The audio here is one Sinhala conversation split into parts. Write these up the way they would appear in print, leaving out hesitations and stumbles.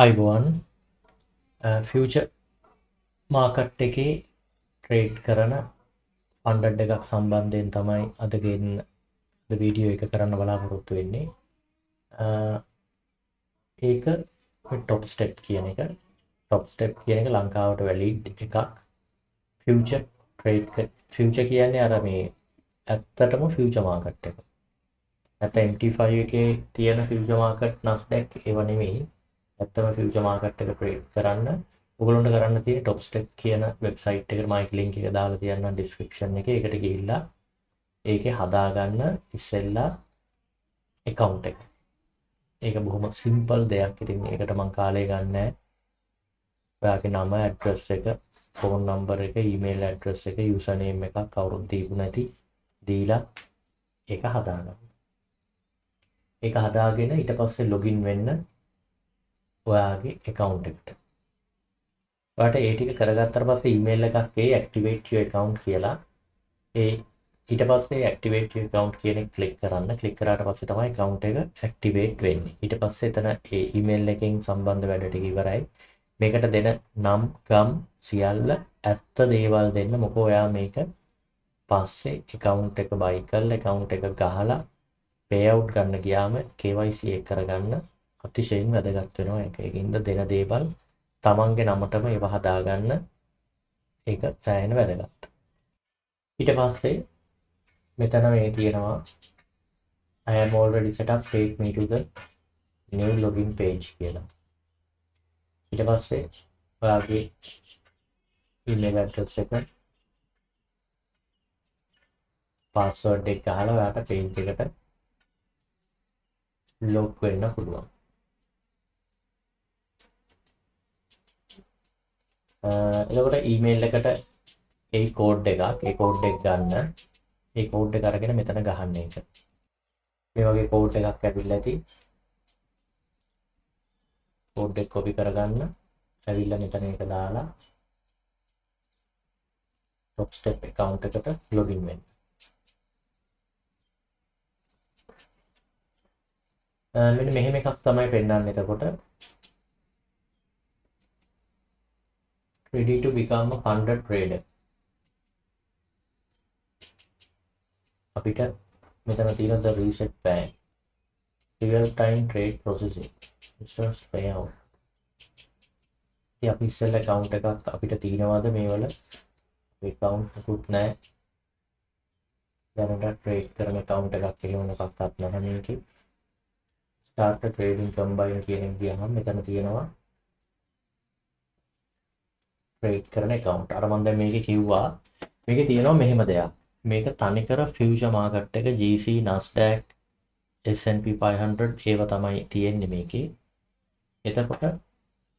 අයිබෝන් ෆියුචර් මාකට් එකේ ට්‍රේඩ් කරන ෆන්ඩඩ් එකක් සම්බන්ධයෙන් තමයි අද වීඩියෝ එක කරන්න බලාපොරොත්තු වෙන්නේ. ඒක ටොප් ස්ටෙප් කියන එක. ටොප් ස්ටෙප් කියන එක ලංකාවට වැලිඩ් එකක්. ෆියුචර් ට්‍රේඩ් ෆියුචර් කියන්නේ අර මේ ඇත්තටම ෆියුචර් මාකට් එක. නැත්නම් MT5 එකේ තියෙන ෆියුචර් මාකට් Nasdaq ඒව නෙමෙයි. ඇත්තම ෆියුචර් මාකට් එක ට්‍රේඩ් කරන්න ඔයගොල්ලන්ට කරන්න තියෙන টপ ස්ටෙප් කියන වෙබ්සයිට් එකට මම ලින්ක් එක දාලා තියන්නම් ඩිස්ක්‍රිප්ෂන් එකේ. ඒකට ගිහිල්ලා ඒකේ හදාගන්න ඉස්සෙල්ලා account එක. ඒක බොහොම සිම්පල් දෙයක්. ඉතින් ඒකට මම කාලය ගන්නෑ. ඔයාගේ නම, ඇඩ්‍රස් එක, ෆෝන් නම්බර් එක, ඊමේල් ඇඩ්‍රස් එක, යූසර් නේම් එකක් කවුරුත් දීපු නැති දීලා ඒක හදාගන්න. ඒක හදාගෙන ඊට පස්සේ ලොගින් වෙන්න ඔයාගේ account එකට. ඔයාට ඒ ටික කරගත්තාට පස්සේ ඊමේල් එකක් එයි activate your account කියලා. ඒ ඊට පස්සේ activate your account කියන එක ක්ලික් කරන්න. ක්ලික් කරාට පස්සේ තමයි account එක activate වෙන්නේ. ඊට පස්සේ එතන ඒ ඊමේල් එකෙන් සම්බන්ධ වැඩ ටික ඉවරයි. මේකට දෙන නම් ගම් සියල්ල ඇත්ත දේවල් දෙන්න. මොකද ඔයා මේක පස්සේ account එක buy කරලා account එක ගහලා payout ගන්න ගියාම KYC එක කරගන්න අතිශයින් වැදගත් වෙනවා. ඒකින්ද දෙන දේවල් තමන්ගේ නමටම ඒව හදාගන්න ඒක සෑහෙන වැදගත්. ඊට පස්සේ මෙතන මේ තියෙනවා I am already set up, take me to the new login page කියලා. ඊට පස්සේ ඔයාගේ email address එක password එක ගහලා ඔයාට page එකට log වෙන්න පුළුවන්. එතකොට ඊමේල් එකට ඒ කෝඩ් එක ගන්න. ඒ කෝඩ් එක අරගෙන මෙතන ගහන්න එක. මේ වගේ කෝඩ් එකක් ඇවිල්ලා ඇති. කෝඩ් එක කොපි කරගන්න. ඇවිල්ලා මෙතන ඒක දාලා top step account එකට login වෙන්න. මෙන්න මෙහෙම එකක් තමයි පෙන්නන්නේ. එතකොට ready to become a funded trader. අපිට මෙතන තියෙන the reset bank, real time trade processing, instance payout. අපි ඉස්සෙල්ලා account එකක් අපිට තියෙනවද මේවල? account එකකුත් නැහැ. දැනට trade කරන account එකක් එහෙම මොකක්වත් නැහැ මේකේ. start a trading combine කියන එක ගියාම මෙතන තියෙනවා ට්‍රේඩ් කරන account. අර මම දැන් මේකේ කිව්වා මේකේ තියෙනවා මෙහෙම දෙයක්. මේක තනිකර ෆියුචර් මාකට් එක GC, Nasdaq, S&P 500 ඒව තමයි තියෙන්නේ මේකේ. එතකොට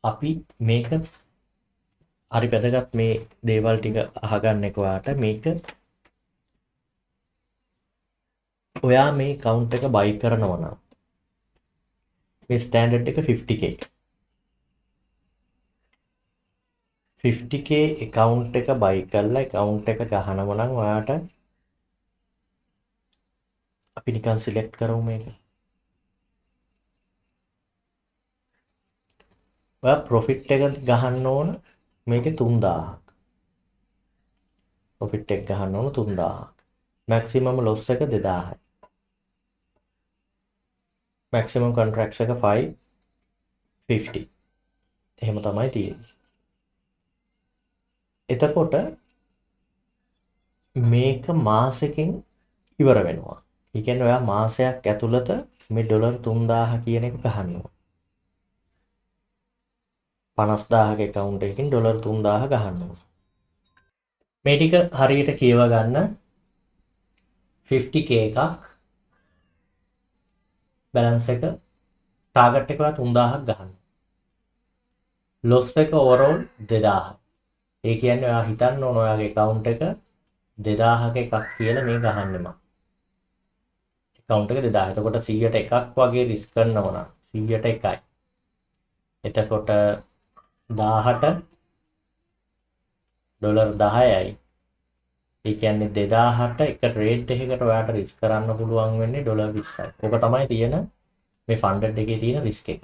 අපි මේක හරි වැදගත් මේ දේවල් ටික අහගන්න එක ඔයාට. මේක ඔයා මේ account එක buy කරනවා නම් මේ ස්ටෑන්ඩඩ් එක 50k. 50k account එක buy කරලා account එක ගහනම නම් ඔයාට අපි නිකන් select කරමු මේක. ඔයා profit එක ගහන්න ඕන මේකේ 3000ක්. profit එක ගහන්න ඕන 3000ක්. maximum loss එක 2000යි. maximum contracts එක 550. එහෙම තමයි තියෙන්නේ. එතකොට මේක මාසෙකින් ඉවර වෙනවා. ඒ කියන්නේ ඔයා මාසයක් ඇතුළත මේ ඩොලර් 3000 කියන එක ගහන්න ඕන. 50000ක account එකකින් ඩොලර් 3000 ගහන්න ඕන. මේ ටික හරියට කියව ගන්න 50k එකක් balance එක target එක 3000ක් ගහන්න. loss එක overall 2000. ඒ කියන්නේ ඔයා හිතන්න ඕන ඔයාගේ account එක 2000ක එකක් කියලා මේ ගහන්නේ මම. account එක 2000. එතකොට 100ට එකක් වගේ risk කරනවා නම් 100ට එකයි. එතකොට 1000ට ඩොලර් 10යි. ඒ කියන්නේ 2000ට එක trade එකකට ඔයාට risk කරන්න පුළුවන් වෙන්නේ ඩොලර් 20යි. ඕක තමයි තියෙන මේ funded එකේ තියෙන risk එක.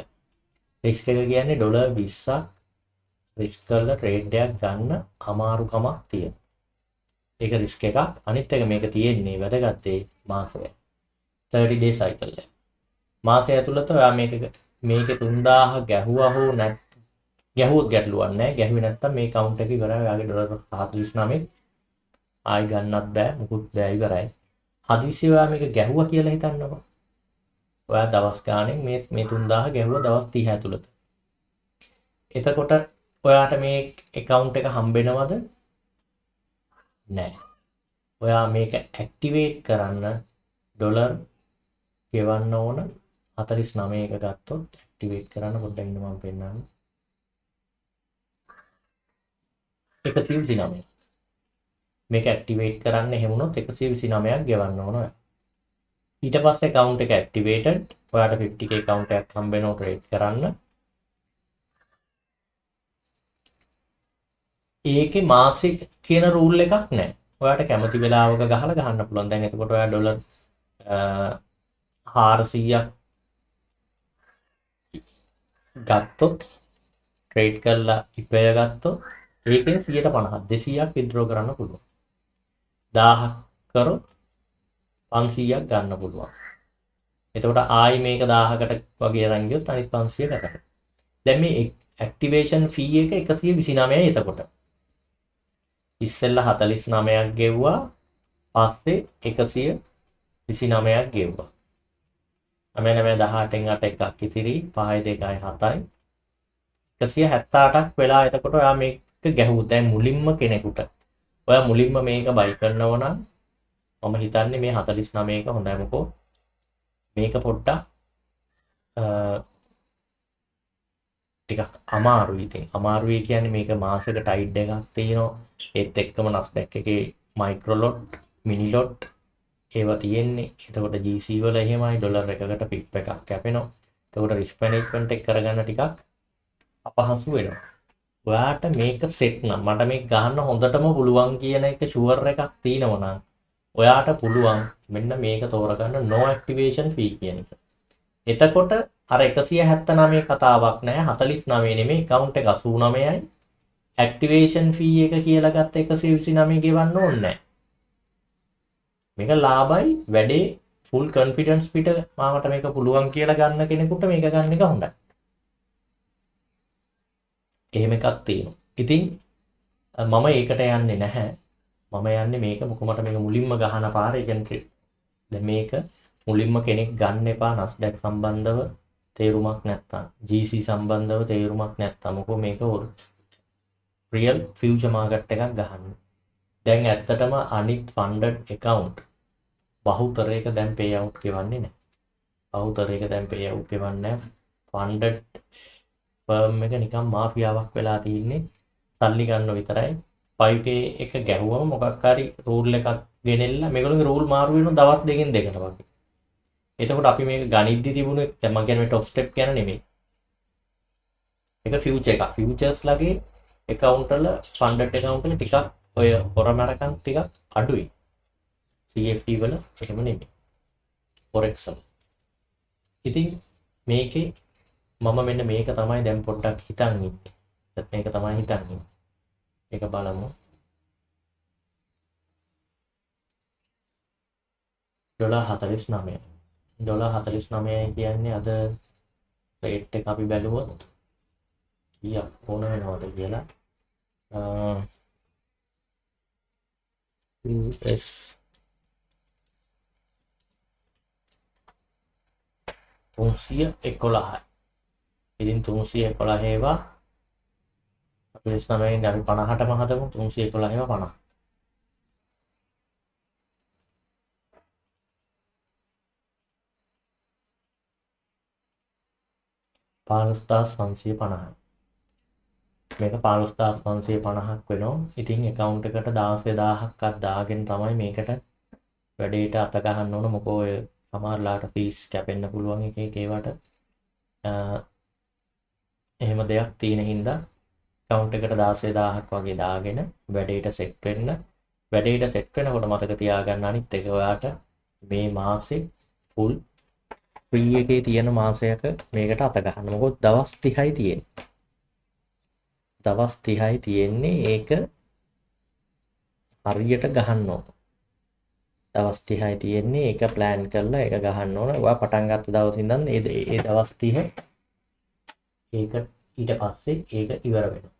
රිස්ක් එක කියන්නේ ඩොලර් 20ක් රිස්ක් කරලා ට්‍රේඩ් එකක් ගන්න අමාරුකමක් තියෙන. ඒක රිස්ක් එකක්. අනිත් එක මේක තියෙන්නේ වැදගත් දේ මාසය. 30 day cycle එක. මාසය ඇතුළත ඔයා මේක 3000 ගැහුවා හෝ නැත් ගැහුවොත් ගැටලුවක් නැහැ. ගැහුවේ නැත්තම් මේ කවුන්ට් එක ඉවරයි. ඔයාගේ ඩොලර් 49 ආයි ගන්නත් බෑ. මුකුත් බෑ ඉවරයි. හදිස්සිය ඔයා මේක ගැහුවා කියලා හිතන්නකෝ. ඔයා දවස් ගානේ මේ 3000 ගැහුවා දවස් 30 ඇතුළත. එතකොට ඔයාට මේ account එක හම්බෙනවද? නැහැ. ඔයා මේක ඇක්ටිවේට් කරන්න ඩොලර් ගෙවන්න ඕන 49 එක ගත්තොත් ඇක්ටිවේට් කරන්න පොඩ්ඩක් ඉන්න මම පෙන්නන්න. 129. මේක ඇක්ටිවේට් කරන්න එහෙම වුණොත් 129ක් ගෙවන්න ඕන ඔයා. ඊට පස්සේ account එක activated. ඔයාට 50k account එකක් හම්බෙනවා ට්‍රේඩ් කරන්න. ඒකේ මාසික කියන රූල් එකක් නැහැ. ඔයාට කැමති වෙලාවක ගහලා ගහන්න පුළුවන්. දැන් එතකොට ඔයා ඩොලර් 400ක් ගත්තොත් ට්‍රේඩ් කරලා ඉපය ගත්තොත් ඒකෙන් 150ක් 200ක් විත්ඩ්‍රෝ කරන්න පුළුවන්. 1000ක් කරොත් 500ක් ගන්න පුළුවන්. එතකොට ආයි මේක 1000කට වගේ අරන් ගියොත් අනිත් 500 ගන්න. දැන් මේ ඇක්ටිවේෂන් ෆී එක 129යි එතකොට. ඉස්සෙල්ලා 49ක් ගෙව්වා. පස්සේ 129ක් ගෙව්වා. 9 18න් 8 එකක් ඉතිරි 5 2යි 7යි 178ක් වෙලා එතකොට ඔයා මේක ගැහුවොත් දැන් මුලින්ම කෙනෙකුට ඔයා මුලින්ම මේක බයි කරනවා නම් මම හිතන්නේ මේ 49 එක හොඳයි මොකෝ මේක පොඩ්ඩක් ටිකක් අමාරුයි. ඉතින් අමාරුයි කියන්නේ මේක මාසෙක ටයිඩ් එකක් තියෙනවා. ඒත් එක්කම Nasdaq එකේ මයික්‍රෝ ලොට්, මිනි ලොට් ඒවා තියෙන්නේ. එතකොට GC වල එහෙමයි ඩොලර් එකකට පිප් එකක් කැපෙනවා. එතකොට රිස්ක් මැනේජ්මන්ට් එක කරගන්න ටිකක් අපහසු වෙනවා. ඔයාට මේක සෙට් නම් මට මේක ගහන්න හොඳටම පුළුවන් කියන එක ෂුවර් එකක් තියෙනවා නම් ඔයාට පුළුවන් මෙන්න මේක තෝරගන්න no activation fee කියන එක. එතකොට අර 179 කතාවක් නෑ 49 නෙමෙයි account එක 89යි activation fee එක කියලා ගත්ත 129 ගෙවන්න ඕනේ නෑ. මේක ලාභයි වැඩේ full confidence පිට මාවට මේක පුළුවන් කියලා ගන්න කෙනෙකුට මේක ගන්න එක හොඳයි. එහෙම එකක් තියෙනවා. ඉතින් මම ඒකට යන්නේ නැහැ. මම යන්නේ මේක මොකමට මේක මුලින්ම ගහන පාර ඒ කියන්නේ දැන් මේක මුලින්ම කෙනෙක් ගන්න එපා Nasdaq සම්බන්ධව තේරුමක් නැත්තම් GC සම්බන්ධව තේරුමක් නැත්තම් මොකෝ මේක real future market එකක් ගහන්න. දැන් ඇත්තටම අනිත් funded account බහුතරයක දැන් payout ගෙවන්නේ නැහැ. බහුතරයක දැන් payout ගෙවන්නේ නැහැ. funded firm එක නිකන් මාෆියාවක් වෙලා තියෙන්නේ. සල්ලි ගන්න විතරයි. 5k එක ගැහුවම මොකක් හරි රූල් එකක් ගෙනෙල්ලා මේගොල්ලෝගේ රූල් මාරු වෙනවා දවස් දෙකකින් දෙකට වගේ. එතකොට අපි මේක ගණිද්දි තිබුණේ දැන් මම කියන්නේ টপ ස්ටෙප් කියන නෙමෙයි. ඒක ෆියුචර් එකක්. ෆියුචර්ස් ලගේ account වල funded account වල ටිකක් ඔය හොරමරකම් ටිකක් අඩුයි. CFD වල එහෙම නෙමෙයි. forex වල. ඉතින් මේකේ මම මෙන්න මේක තමයි දැන් පොඩ්ඩක් හිතන් ඉන්නේ. මේක තමයි හිතන් ඉන්නේ. ඒක බලමු. ඩොලර් 49. ඩොලර් 49 කියන්නේ අද රේට් එක අපි බැලුවොත් කීයක් ඕන වෙනවද කියලා US තුන්සිය 11යි. ඉතින් 311 ඒවා අපි 49න් අපි 50ටම හදමු 311 ඒවා 50. පාලස්තාස් 550යි. මේක 15550ක් වෙනවා. ඉතින් account එකට 16000ක්වත් දාගෙන තමයි මේකට වැඩේට අත ගහන්න ඕන. මොකෝ ඔය සමහරලාට fees කැපෙන්න පුළුවන් එක ඒවට. එහෙම දෙයක් තියෙන හින්දා account එකට 16000ක් වගේ දාගෙන වැඩේට set වෙන්න. වැඩේට set වෙනකොට මතක තියාගන්න අනිත් එක ඔයාට මේ මාසේ full ෆ්‍රී එකේ තියෙන මාසයක මේකට අත ගහන්න. මොකද දවස් 30යි තියෙන්නේ. දවස් 30යි තියෙන්නේ ඒක හරියට ගහන්න ඕන. දවස් 30යි තියෙන්නේ ඒක ප්ලෑන් කරලා ඒක ගහන්න ඕන. ඔයා පටන් ගත්ත දවස් ඉඳන් ඒ දවස් 30 ඒක ඊට පස්සේ ඒක ඉවර වෙනවා.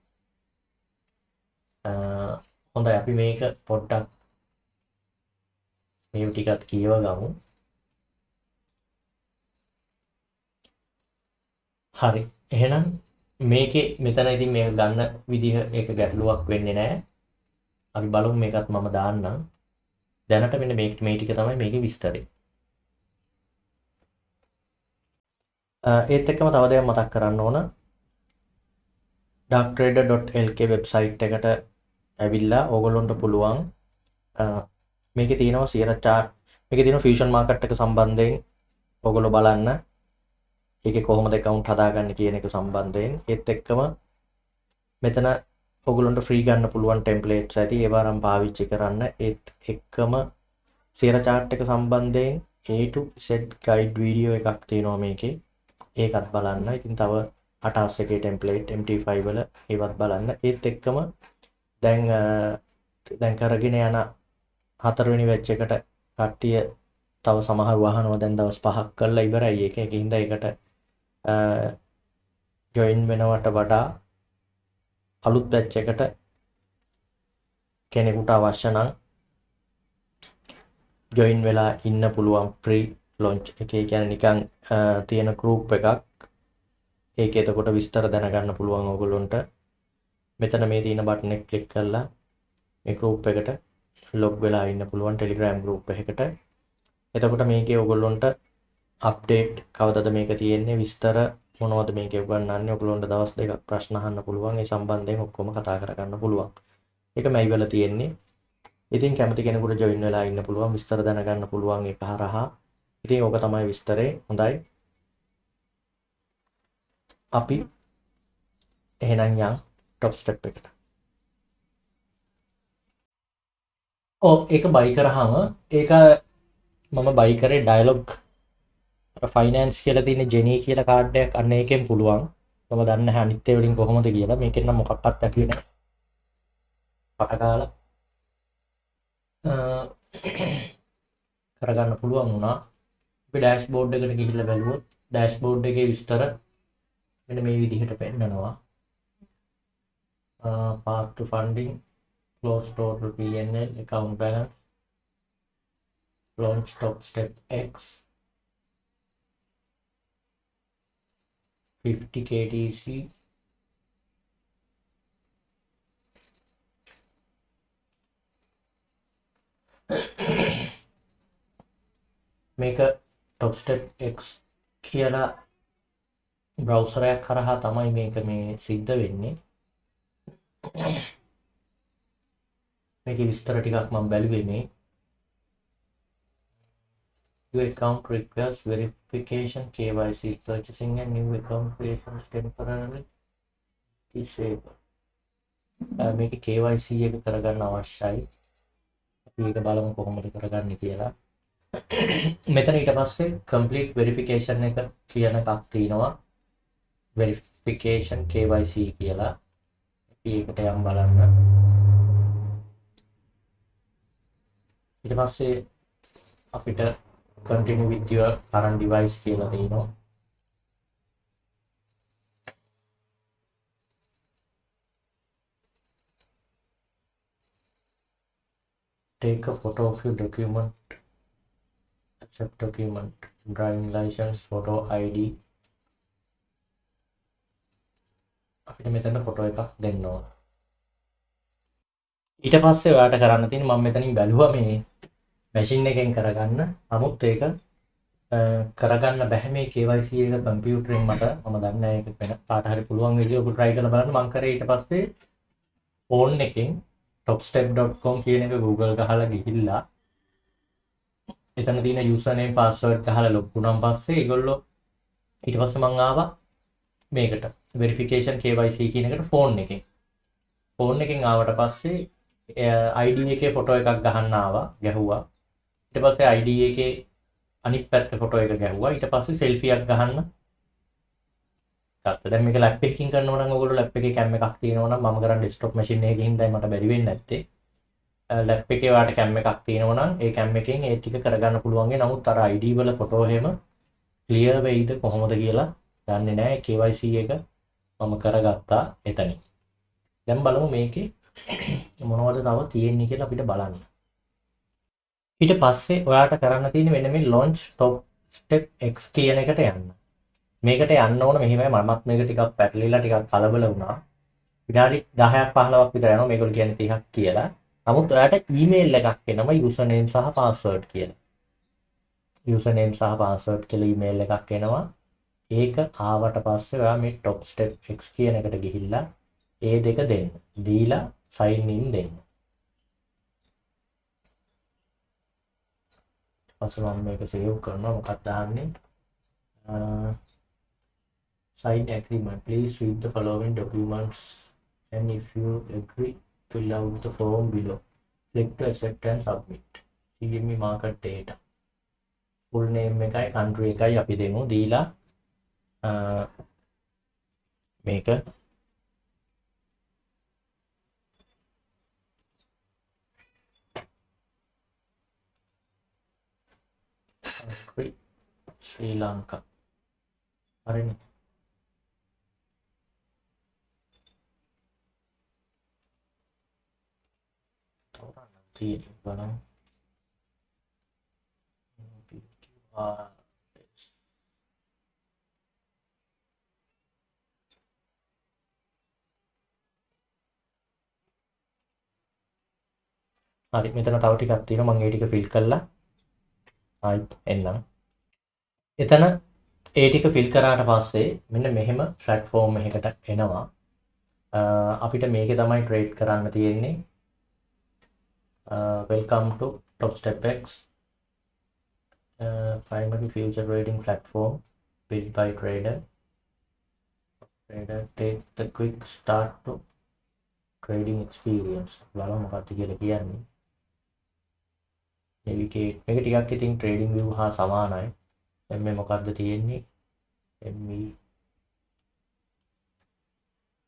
හොඳයි අපි මේක පොඩ්ඩක් මේ ටිකත් කියව ගමු. හරි. එහෙනම් මේකේ මෙතන ඉතින් මේක ගන්න විදිහ ඒක ගැටලුවක් වෙන්නේ නැහැ. අපි බලමු මේකත් මම දාන්නම්. දැනට මෙන්න මේ ටික තමයි මේකේ විස්තරය. ඒත් එක්කම තව දෙයක් මතක් කරන්න ඕන. darktrader.lk වෙබ්සයිට් එකට ඇවිල්ලා ඕගොල්ලොන්ට පුළුවන් මේකේ තියෙනවා සියර chart මේකේ තියෙන ෆියුෂන් මාකට් එක සම්බන්ධයෙන් ඕගොල්ලෝ බලන්න. ඒකේ කොහොමද account හදාගන්නේ කියන එක සම්බන්ධයෙන්. ඒත් එක්කම මෙතන ඔයගොල්ලන්ට ෆ්‍රී ගන්න පුළුවන් ටෙම්ප්ලේට්ස් ඇති ඒවා නම් පාවිච්චි කරන්න. ඒත් එක්කම ෂෙයා chart එක සම්බන්ධයෙන් A to Z guide video එකක් තියෙනවා මේකේ. ඒකත් බලන්න. ඉතින් තව 88 එකේ ටෙම්ප්ලේට් MT5 වල ඒවත් බලන්න. ඒත් එක්කම දැන් කරගෙන යන 4 වෙනි බැච් එකට කට්ටිය තව සමහර වහනවා දැන් දවස් 5ක් කරලා ඉවරයි ඒක. ඒකින්ද ඒකට ජොයින් වෙනවට වඩා අලුත් බැච් එකට කෙනෙකුට අවශ්‍ය නම් ජොයින් වෙලා ඉන්න පුළුවන් ප්‍රී ලොන්ච් එකේ. කියන්නේ නිකන් තියෙන group එකක්. ඒක එතකොට විස්තර දැනගන්න පුළුවන් ඕගොල්ලොන්ට. මෙතන මේ තියෙන බටන් එක ක්ලික් කරලා මේ group එකට log වෙලා ඉන්න පුළුවන් Telegram group එකකට. එතකොට මේකේ ඕගොල්ලොන්ට අප්ඩේට් කවදද මේක තියෙන්නේ විස්තර මොනවද මේකේ උගන්වන්නේ ඔයගොල්ලොන්ට දවස් දෙකක් ප්‍රශ්න අහන්න පුළුවන්. ඒ සම්බන්ධයෙන් ඔක්කොම කතා කරගන්න පුළුවන්. ඒක මයි වල තියෙන්නේ. ඉතින් කැමති කෙනෙකුට ජොයින් වෙලා ඉන්න පුළුවන් විස්තර දැනගන්න පුළුවන් ඒක හරහා. ඉතින් ඕක තමයි විස්තරේ. හොඳයි. අපි එහෙනම් යන් টপ ස්ටෙප් එකට. ඒක බයි කරාම ඒක මම බයි කරේ ඩයලොග් ෆයිනෑන්ස් කියලා තියෙන ජෙනී කියලා කාඩ් එකක් අන්න ඒකෙන් පුළුවන්. මම දන්නේ නැහැ අනිත් ඒ වලින් කොහොමද කියලා. මේකෙන් නම් මොකක්වත් ඇතුලේ නැහැ. පටකාලා කරගන්න පුළුවන් වුණා. අපි ඩෑෂ්බෝඩ් එකට ගිහිල්ලා බලුවොත් ඩෑෂ්බෝඩ් එකේ විස්තර මෙන්න මේ විදිහට පෙන්නනවා. path to funding, close total PNL, account balance, launch top step X, 50 KTC, මේක top step X කියලා බ්‍රවුසර් එකක් කරහා තමයි මේක මේ සිද්ධ වෙන්නේ. මේකේ විස්තර ටිකක් මම බැලුවේ මේ. Your account requires verification KYC purchasing and new account creation is temporarily disabled. මේකේ KYC එක කරගන්න අවශ්‍යයි. අපි ඒක බලමු කොහොමද කරගන්නේ කියලා. මෙතන ඊට පස්සේ complete verification එක කියන එකක් තියෙනවා. verification KYC කියලා. ඒකට යම් බලන්න. ඊට පස්සේ අපිට continue with your current device කියලා තියෙනවා. Take a photo of your document, accept document, driving license, photo ID. අපිට මෙතන ෆොටෝ එකක් දෙන්න ඕන. ඊට පස්සේ ඔයාලට කරන්න තියෙන්නේ මම මෙතනින් බැලුවා මේ මැෂින් එකෙන් කරගන්න. නමුත් ඒක කරගන්න බැහැ මේ KYC එක කම්පියුටරෙන් මට මම දන්නේ නැහැ ඒක වෙන කාට හරි පුළුවන් විදිහ ඔබ try කරලා බලන්න. මම කරේ ඊට පස්සේ ෆෝන් එකෙන් topstep.com කියන එක Google ගහලා ගිහිල්ලා එතන තියෙන username password ගහලා log වුණාන් පස්සේ ඒගොල්ලෝ ඊට පස්සේ මම ආවා මේකට verification KYC කියන එකට ෆෝන් එකෙන් ආවට පස්සේ ID එකේ ෆොටෝ එකක් ගහන්න ආවා ගැහුවා. ඊට පස්සේ ID එකේ අනිත් පැත්ත ෆොටෝ එක ගැහුවා. ඊට පස්සේ සෙල්ෆි එකක් ගහන්න ගත්තා. දැන් මේක ලැප් එකකින් කරනවා නම් ඔයගොල්ලෝ ලැප් එකේ කැම් එකක් තියෙනවා නම් මම කරන්නේ ඩෙස්ක්ටොප් මැෂින් එකකින් හින්දායි මට බැරි වෙන්නේ නැත්තේ. ලැප් එකේ ඔයාලට කැම් එකක් තියෙනවා නම් ඒ කැම් එකෙන් ඒ ටික කරගන්න පුළුවන්. නමුත් අර ID වල ෆොටෝ එහෙම ක්ලියර් වෙයිද කොහොමද කියලා දන්නේ නැහැ. KYC එක මම කරගත්තා එතනින්. දැන් බලමු මේකේ මොනවද තව තියෙන්නේ කියලා අපිට බලන්න. ඊට පස්සේ ඔයාට කරන්න තියෙන්නේ මෙන්න මේ launch top step X කියන එකට යන්න. මේකට යන්න ඕන මෙහිමයි මමත් මේක ටිකක් පැටලිලා ටිකක් කලබල වුණා. විනාඩි 10ක් 15ක් විතර යනවා මේගොල්ලෝ කියන්නේ 30ක් කියලා. නමුත් ඔයාට ඊමේල් එකක් එනවා username සහ password කියලා. username සහ password කියලා ඊමේල් එකක් එනවා. ඒක ආවට පස්සේ ඔයා මේ top step X කියන එකට ගිහිල්ලා ඒ දෙක දෙන්න. දීලා sign in දෙන්න. පස්සේ මම මේක save කරනවා මොකක්ද දාන්නේ? Sign agreement. Please read the following documents and if you agree, fill out the form below. Click to accept and submit. CME market data. Full name එකයි country එකයි අපි දෙමු. දීලා මේක country ශ්‍රී ලංකා. හරිනේ. බලන්න. හරි මෙතන තව ටිකක් තියෙනවා මම ඒ ටික ෆිල් කරලා ආයිත් එන්නම්. එතන ඒ ටික ෆිල් කරාට පස්සේ මෙන්න මෙහෙම platform එකකට එනවා. අපිට මේකේ තමයි ට්‍රේඩ් කරන්න තියෙන්නේ. Welcome to Top Step X primary future trading platform built by trader. Trader take the quick start to trading experience. බලමු මොකක්ද කියලා කියන්නේ. navigate මේක ටිකක් ඉතින් trading view හා සමානයි. දැන් මේ මොකක්ද තියෙන්නේ? ME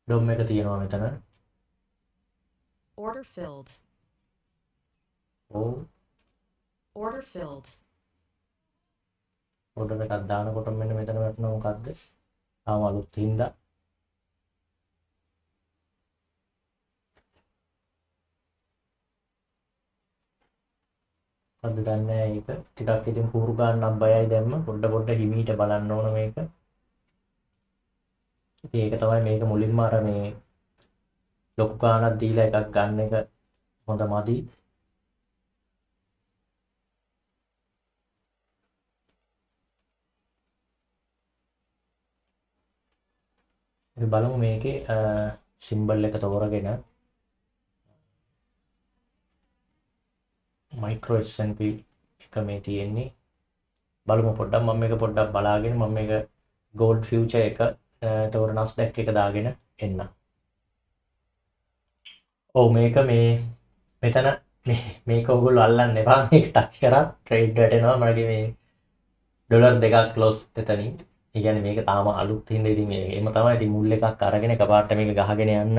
DOM එක තියෙනවා මෙතන. Order filled. Order filled. order එකක් දානකොට මෙන්න මෙතන වැටෙනවා මොකද්ද? තාම අලුත් හින්දා අද දන්නේ ඒක ටිකක් ඉතින් පුරු ගන්නක් බයයි දැම්ම පොඩ හිමීට බලන්න ඕන මේක. ඉතින් ඒක තමයි මේක මුලින්ම අර මේ ලොකු ගානක් දීලා එකක් ගන්න එක හොඳ මදි. ඉතින් බලමු මේකේ සිම්බල් එක තෝරගෙන මයික්‍රෝ S&P එක මේ තියෙන්නේ. බලමු පොඩ්ඩක් මම මේක පොඩ්ඩක් බලාගෙන මම මේක gold future එක එතකොට Nasdaq එක දාගෙන එන්න. ඔව් මේක මේ මෙතන මේක ඔයගොල්ලෝ අල්ලන්න එපා. මේක ටච් කරත් ට්‍රේඩ් වැටෙනවා. මගේ මේ ඩොලර් දෙකක් ක්ලෝස් එතනින්. ඒ කියන්නේ මේක තාම අලුත් හින්දා ඉතින් මේ එහෙම තමයි ඉතින් මුල් එකක් අරගෙන එකපාරට මේක ගහගෙන යන්න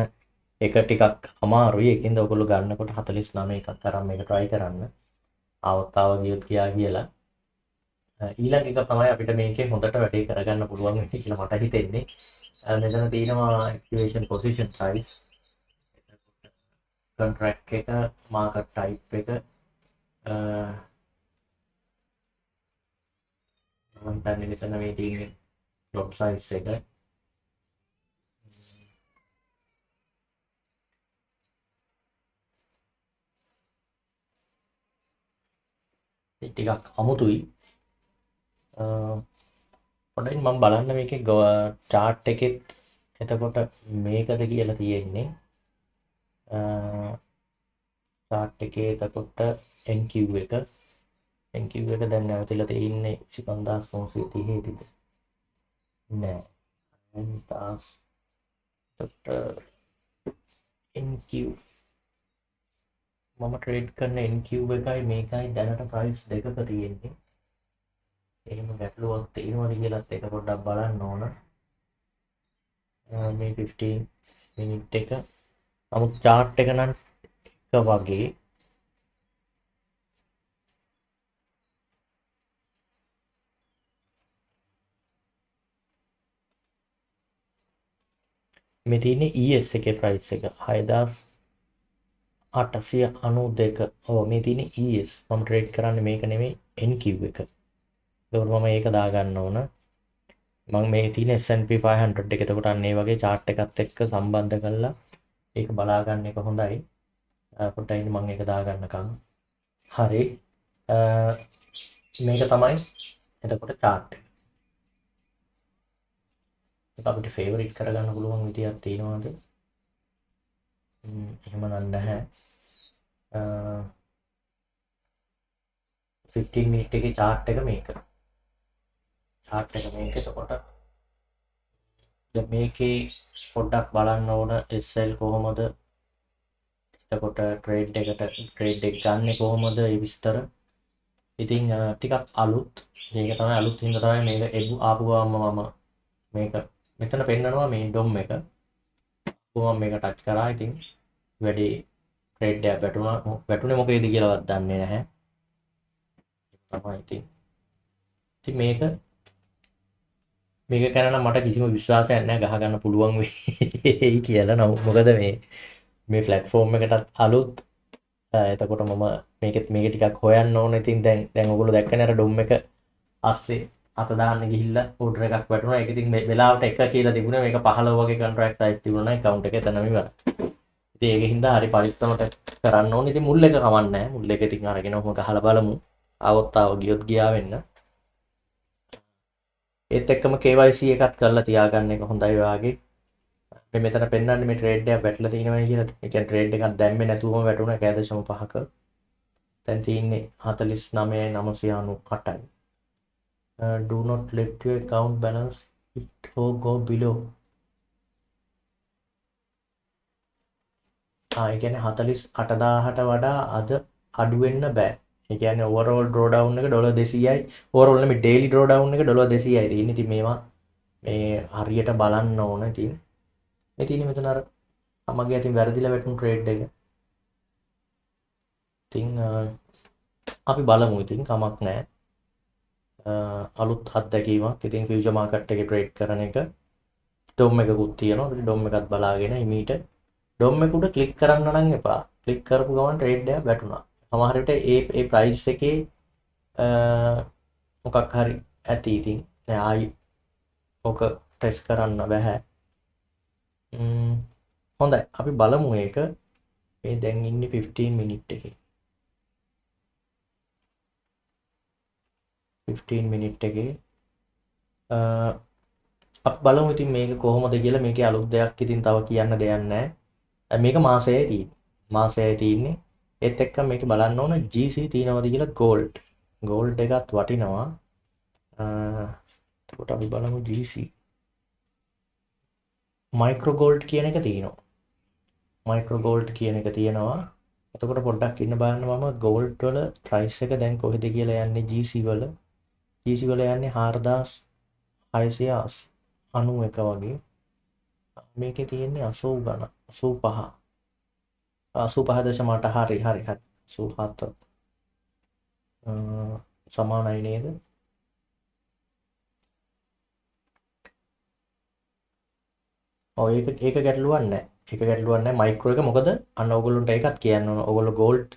එක ටිකක් අමාරුයි. ඒකින්ද ඔයගොල්ලෝ ගන්නකොට 49 එකක් තරම් මේක try කරන්න. ආව ගියොත් කියලා. ඊළඟ එක තමයි අපිට මේකේ හොඳට වැඩේ කරගන්න පුළුවන් වෙන්නේ කියලා මට හිතෙන්නේ. මෙතන තියෙනවා activation position size, contract එක, market type එක, මම හිතන්නේ මෙතන මේ තියෙන්නේ lot size එක. ටිකක් අමුතුයි. පොඩ්ඩක් මම බලන්න මේකේ chart එකෙත් එතකොට මේකද කියලා තියෙන්නේ. chart එකේ එතකොට NQ එක දැන් නැවතිලා තියෙන්නේ 25330 ටික. නෑ. NQ මම ට්‍රේඩ් කරන NQ එකයි මේකයි දැනට ප්‍රයිස් දෙකක තියෙන්නේ. එහෙම ගැටලුවක් තියෙනවද කියලාත් එක පොඩ්ඩක් බලන්න ඕන. මේ 15 මිනිත් එක නමුත් chart එක නම් එක වගේ මේ තියෙන්නේ ES එකේ price එක 6892. ඔව් මේ තියෙන්නේ ES. මම ට්‍රේඩ් කරන්නේ මේක නෙමෙයි NQ එක. ඒකෝර මම ඒක දාගන්න ඕන. මම මේ තියෙන S&P 500 එක. එතකොට අන්න ඒ වගේ chart එකත් එක්ක සම්බන්ධ කරලා ඒක බලා ගන්න එක හොඳයි. පොඩ්ඩක් ඉන්න මම ඒක දාගන්නකම්. හරි. මේක තමයි එතකොට chart එක. ඒක අපිට ෆේවරිට් කරගන්න පුළුවන් විදියක් තියෙනවද? එහෙම නැහැ. 15 මිනිත් එකේ chart එක මේක. chart එක මේක. එතකොට දැන් මේකේ පොඩ්ඩක් බලන්න ඕන SL කොහොමද? එතකොට ට්‍රේඩ් එක ගන්නෙ කොහොමද? ඒ විස්තර. ඉතින් ටිකක් අලුත්. මේක තමයි අලුත් හින්දා තමයි මේක ආපු ගමන් මම මේක මෙතන පෙන්නනවා මේ ඩොම් එක. කොහොම මේක ටච් කරා. ඉතින් වැඩි ට්‍රේඩ් එකක් වැටුනේ මොකේද කියලාවත් දන්නේ නැහැ. තමයි ඉතින් මේක ගැන නම් මට කිසිම විශ්වාසයක් නැහැ ගහ ගන්න පුළුවන් වෙයි කියලා. නමුත් මොකද මේ platform එකටත් අලුත්. එතකොට මම මේක ටිකක් හොයන්න ඕන. ඉතින් දැන් ඔයගොල්ලෝ දැක්කනේ අර ඩොම් එක ASCII අත දාන්න ගිහිල්ලා ඕඩර් එකක් වැටුණා. ඒක ඉතින් මේ වෙලාවට එක කියලා තිබුණේ මේක 15 වගේ කොන්ට්‍රැක්ට් සයිස් තිබුණා account එකේ එතනම ඉවරයි. ඉතින් ඒකින්ද හරි පරිස්සමට කරන්න ඕනේ. ඉතින් මුල් එක කවන්නේ නැහැ. මුල් එක ඉතින් අරගෙන ඔහොම ගහලා බලමු. ආවොත් ගියොත් ගියා වෙන්න. ඒත් එක්කම KYC එකත් කරලා තියාගන්න එක හොඳයි ඔයාගේ. මේ මෙතන පෙන්නන්නේ මේ ට්‍රේඩ් එකක් වැටලා තියෙනවා කියලා. ඒ කියන්නේ ට්‍රේඩ් එකක් දැම්මේ නැතුවම වැටුණා 1.5ක. දැන් තියෙන්නේ 49998යි. Do not let your account balance it or go below. ඒ කියන්නේ 48000ට වඩා අද අඩු වෙන්න බෑ. ඒ කියන්නේ overall drawdown එක $200යි. overall නෙමෙයි daily drawdown එක $200යි තියෙන්නේ. ඉතින් මේවා මේ හරියට බලන්න ඕන. ඉතින් මේ තියෙන්නේ මෙතන අර මගේ අතින් වැරදිලා වැටුණු ට්‍රේඩ් එක. ඉතින් අපි බලමු. ඉතින් කමක් නැහැ. අලුත් අත්දැකීමක්. ඉතින් ෆියුචර් මාකට් එකේ ට්‍රේඩ් කරන එක ඩොම් එකකුත් තියෙනවා. ඉතින් ඩොම් එකත් බලාගෙන ඉමීට ඩොම් එක උඩ ක්ලික් කරන්න නම් එපා. ක්ලික් කරපු ගමන් ට්‍රේඩ් එකක් වැටුණා. සමහර විට ඒ ප්‍රයිස් එකේ මොකක් හරි ඇති. ඉතින් දැන් ආයි ඔක ටෙස්ට් කරන්න බෑ. හොඳයි. අපි බලමු ඒක. මේ දැන් ඉන්නේ 15 මිනිත් එකේ. 15 මිනිත් එකේ අපි බලමු ඉතින් මේක කොහොමද කියලා. මේකේ අලුත් දෙයක් ඉතින් තව කියන්න දෙයක් නැහැ. මේක මාසයයි තියෙන්නේ. මාසයයි තියෙන්නේ. ඒත් එක්ක මේක බලන්න ඕන GC තියෙනවද කියලා gold. gold එකත් වටිනවා. එතකොට අපි බලමු GC. micro gold කියන එක තියෙනවා. micro gold කියන එක තියෙනවා. එතකොට පොඩ්ඩක් ඉන්න බලන්න මම gold වල price එක දැන් කොහෙද කියලා යන්නේ GC වල. GC වල යන්නේ 4691 වගේ. මේකේ තියෙන්නේ 80 ගණන් 85 85.8 හරි 87 සමානයි නේද? ඔය ඒක ගැටලුවක් නැහැ. ඒක ගැටලුවක් නැහැ. මයික්‍රෝ එක මොකද අන්න ඕගොල්ලන්ට ඒකත් කියන්න ඕන. ඕගොල්ලෝ gold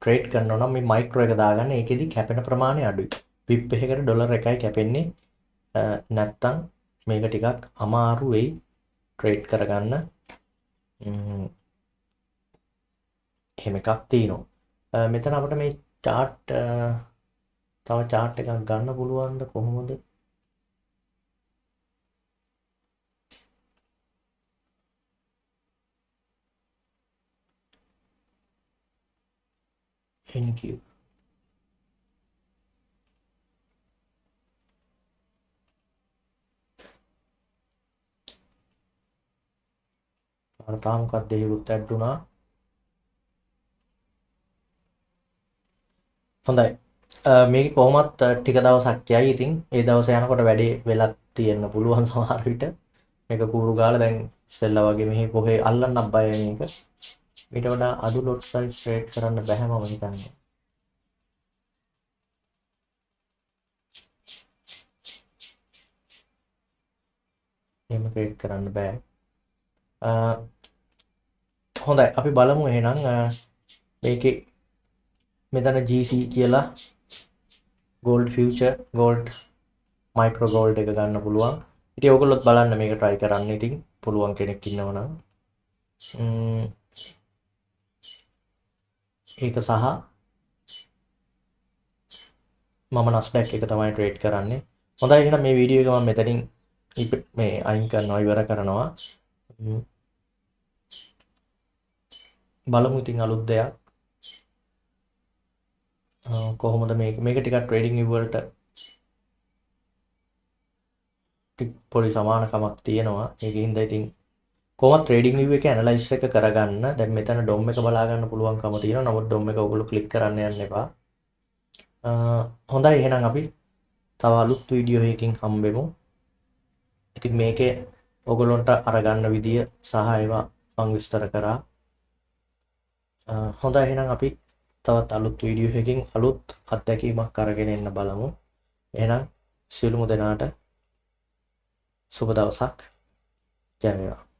ට්‍රේඩ් කරනවා නම් මේ මයික්‍රෝ එක දාගන්න. ඒකෙදි කැපෙන ප්‍රමාණය අඩුයි. pip එකකට ඩොලර් එකයි කැපෙන්නේ. නැත්තම් මේක ටිකක් අමාරු වෙයි ට්‍රේඩ් කරගන්න. එහෙම එකක් තියෙනවා. මෙතන අපිට මේ chart තව chart එකක් ගන්න පුළුවන්ද කොහොමද? NQ තාම මොකක්ද දෙහිකුත් ඇඩ් වුණා. හොඳයි. මේක කොහොමත් ටික දවසක් යයි. ඉතින් ඒ දවස යනකොට වැඩේ වෙලක් තියෙන්න පුළුවන් සමහර විට. මේක කූරු ගාලා දැන් ඉස්සෙල්ලා වගේ මෙහි කොහේ අල්ලන්නත් බයයි මේක. ඊට වඩා අඩු ලොට් සයිස් ට්‍රේඩ් කරන්න බෑ මම හිතන්නේ. එහෙම ට්‍රේඩ් කරන්න බෑ. හොඳයි අපි බලමු එහෙනම් මේකේ මෙතන GC කියලා gold future gold micro gold එක ගන්න පුළුවන්. ඉතින් ඔයගොල්ලොත් බලන්න මේක try කරන්න. ඉතින් පුළුවන් කෙනෙක් ඉන්නව නම් ඒක සහ මම Nasdaq එක තමයි ට්‍රේඩ් කරන්නේ. හොඳයි එහෙනම් මේ වීඩියෝ එක මම මෙතනින් මේ අයින් කරනවා ඉවර කරනවා. බලමු ඉතින් අලුත් දෙයක් කොහොමද මේක ටිකක් ට්‍රේඩින් වලට පොඩි සමානකමක් තියෙනවා. ඒකින්ද ඉතින් කොහොමද ට්‍රේඩින් view එක ඇනලයිස් එක කරගන්න. දැන් මෙතන DOM එක බලා ගන්න පුළුවන්කම තියෙනවා. නමුත් DOM එක ඔයගොල්ලෝ ක්ලික් කරන්න යන්න එපා. හොඳයි එහෙනම් අපි තව අලුත් වීඩියෝ එකකින් හම්බෙමු. ඉතින් මේකේ ඔයගොල්ලන්ට අරගන්න විදිය සහ ඒවා මම විස්තර කරා. හොඳයි එහෙනම් අපි තවත් අලුත් වීඩියෝ එකකින් අලුත් අත්දැකීමක් අරගෙන එන්න බලමු. එහෙනම් සියලුම දෙනාට සුබ දවසක්. ජය වේවා.